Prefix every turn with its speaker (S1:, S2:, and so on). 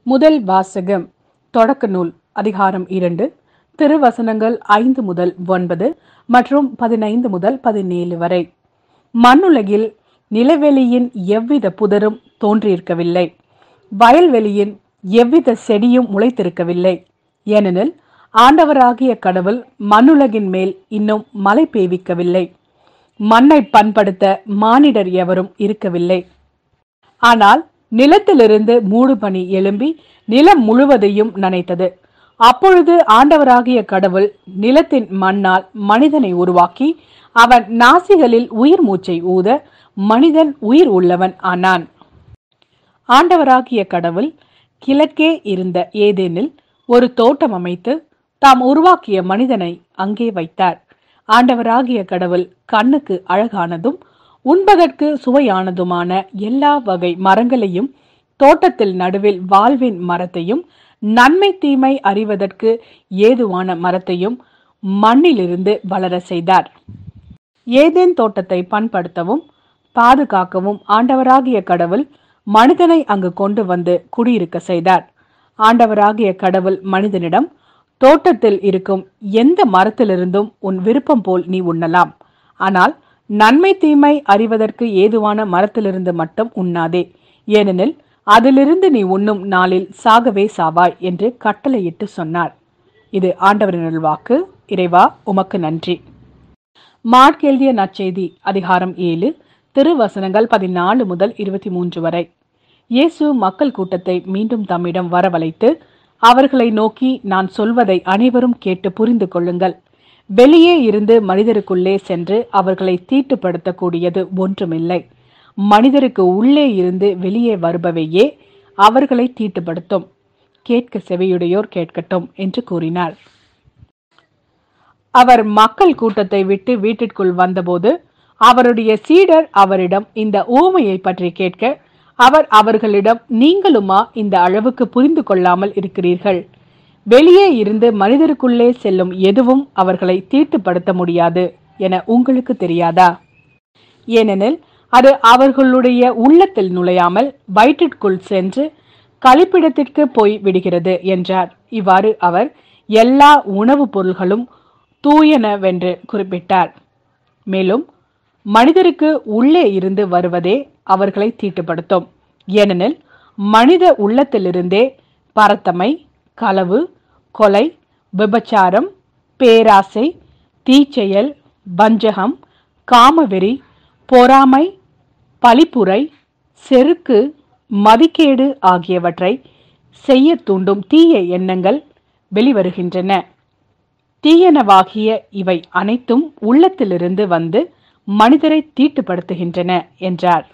S1: முதல் வாசகம் தொடக்க நூல் அதிகாரம் 2 திருவசனங்கள் 5 முதல் 9 மற்றும் 15 முதல் 17 வரை. மண்ணுலகில் நிலவெளியின் எவ்வித புதரும் தோன்றியிருக்கவில்லை, வயல்வெளியின் எவ்வித செடியும் முளைத்திருக்கவில்லை. ஏனெனில் ஆண்டவராகிய கடவுள் மண்ணுலகின் மேல் இன்னும் மழை பெய்விக்கவில்லை. மண்ணை பண்படுத்த மானிடர் எவரும் இருக்கவில்லை. ஆனால் நிலத்திலிருந்து மூடுபனி எழும்பி நிலம் முழுவதையும் நனைத்தது. அப்பொழுது ஆண்டவராகிய கடவுள் நிலத்தின் மண்ணால் மனிதனை உருவாக்கி அவன் நாசிகளில் உயிர் மூச்சை ஊத மனிதன் உயிர் உள்ளவன் ஆனான். ஆண்டவராகிய கடவுள் கிழக்கே இருந்த ஏதேனில் ஒரு தோட்டம் அமைத்து தாம் உருவாக்கிய மனிதனை அங்கே வைத்தார். ஆண்டவராகிய கடவுள் கண்ணுக்கு அழகானதும் உண்பதற்கு சுவையானதுமான எல்லா வகை மரங்களையும் தோட்டத்தில் நடுவில் வாழ்வின் மரத்தையும் நன்மை தீமை அறிவதற்கு ஏதுவான மரத்தையும் மண்ணிலிருந்து வளர செய்தார். ஏதேன் தோட்டத்தை பண்படுத்தவும் பாதுகாக்கவும் ஆண்டவராகிய கடவுள் மனிதனை அங்கு கொண்டு வந்து குடியிருக்க செய்தார். ஆண்டவராகிய கடவுள் மனிதனிடம், தோட்டத்தில் இருக்கும் எந்த மரத்திலிருந்தும் உன் விருப்பம் போல் நீ உண்ணலாம், ஆனால் நன்மை தீமை அறிவதற்கு ஏதுவான மரத்திலிருந்து மட்டும் உண்ணாதே, ஏனெனில் அதிலிருந்து நீ உண்ணும் நாளில் சாகவே சாவாய் என்று கட்டளையிட்டு சொன்னார். இது ஆண்டவரின் வாக்கு. இறைவா, உமக்கு நன்றி. மார்க் எழுதிய நற்செய்தி அதிகாரம் 7 திருவசனங்கள் 14 முதல் 23 வரை. இயேசு மக்கள் கூட்டத்தை மீண்டும் தம்மிடம் வரவழைத்து அவர்களை நோக்கி, நான் சொல்வதை அனைவரும் கேட்டு புரிந்து கொள்ளுங்கள். வெளியே இருந்து மனிதருக்குள்ளே சென்று அவர்களை தீட்டுப்படுத்தக்கூடியது ஒன்றுமில்லை. மனிதருக்கு உள்ளே இருந்து வெளியே வருபவையே அவர்களை தீட்டுப்படுத்தும். கேட்க செவியுடையோர் கேட்கட்டும் என்று கூறினார். அவர் மக்கள் கூட்டத்தை விட்டு வீட்டிற்குள் வந்தபோது அவருடைய சீடர் அவரிடம் இந்த உவமையை பற்றி கேட்க, அவர் அவர்களிடம், நீங்களுமா இந்த அளவுக்கு புரிந்து கொள்ளாமல் இருக்கிறீர்கள்? வெளியே இருந்து மனிதருக்குள்ளே செல்லும் எதுவும் அவர்களை தீட்டுப்படுத்த முடியாது என உங்களுக்கு தெரியாதா? ஏனெனில் அது அவர்களுடைய உள்ளத்தில் நுழையாமல் வயிற்றிற்குள் சென்று கழிப்பிடத்திற்கு போய் விடுகிறது என்றார். இவ்வாறு அவர் எல்லா உணவுப் பொருள்களும் தூயனவென்று குறிப்பிட்டார். மேலும் மனிதருக்கு உள்ளே இருந்து வருவதே அவர்களை தீட்டுப்படுத்தும். ஏனெனில் மனித உள்ளத்திலிருந்தே பரத்தமை, களவு, கொலை, விபச்சாரம், பேராசை, தீச்செயல், வஞ்சகம், காமவெறி, பொறாமை, பழிப்புரை, செருக்கு, மதிக்கேடு ஆகியவற்றை செய்ய தூண்டும் தீய எண்ணங்கள் வெளிவருகின்றன. தீயனவாகிய இவை அனைத்தும் உள்ளத்திலிருந்து வந்து மனிதரை தீட்டுப்படுத்துகின்றன என்றார்.